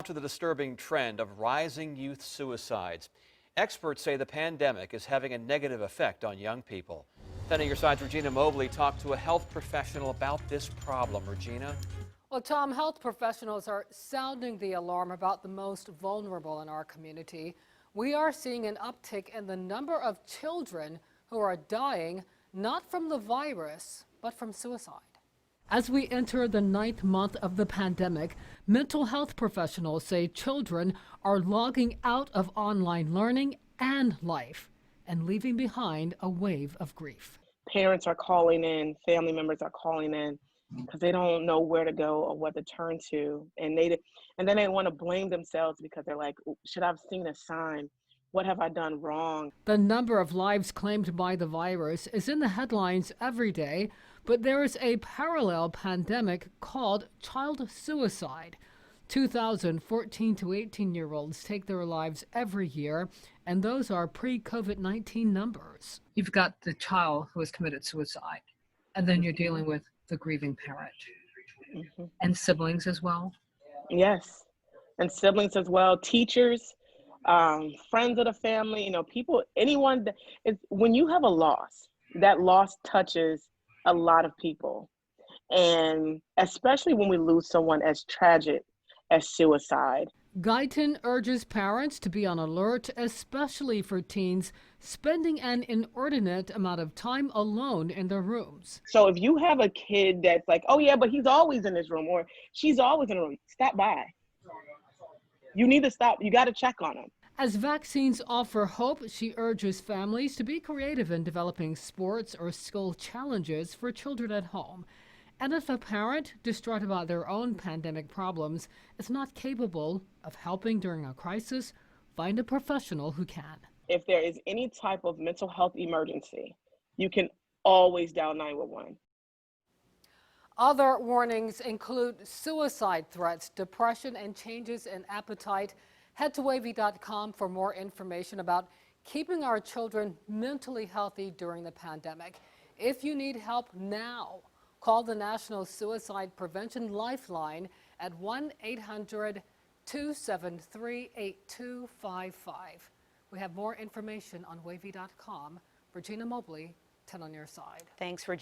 after the disturbing trend of rising youth suicides. Experts say the pandemic is having a negative effect on young people. 10 on your side's Regina Mobley talked to a health professional about this problem. Regina? Well, Tom, health professionals are sounding the alarm about the most vulnerable in our community. We are seeing an uptick in the number of children who are dying, not from the virus, but from suicide. As we enter the 9th month of the pandemic, mental health professionals say children are logging out of online learning and life and leaving behind a wave of grief. Parents are calling in, family members are calling in because they don't know where to go or what to turn to. And then they want to blame themselves because they're like, should I have seen a sign? What have I done wrong? The number of lives claimed by the virus is in the headlines every day, but there is a parallel pandemic called child suicide. 2,014 to 18-year-olds take their lives every year, and those are pre-COVID-19 numbers. You've got the child who has committed suicide, and then you're dealing with the grieving parent. And siblings as well? Yes, and siblings as well, teachers, friends of the family, people, anyone when you have a loss, that loss touches a lot of people. And especially when we lose someone as tragic as suicide. Guyton urges parents to be on alert, especially for teens spending an inordinate amount of time alone in their rooms. So if you have a kid that's like, oh yeah, but he's always in his room or she's always in a room, stop by. You need to stop. You got to check on them. As vaccines offer hope, she urges families to be creative in developing sports or school challenges for children at home. And if a parent, distraught about their own pandemic problems, is not capable of helping during a crisis, find a professional who can. If there is any type of mental health emergency, you can always dial 911. Other warnings include suicide threats, depression, and changes in appetite. Head to WAVY.com for more information about keeping our children mentally healthy during the pandemic. If you need help now, call the National Suicide Prevention Lifeline at 1-800-273-8255. We have more information on WAVY.com. Regina Mobley, 10 on your side. Thanks, Regina.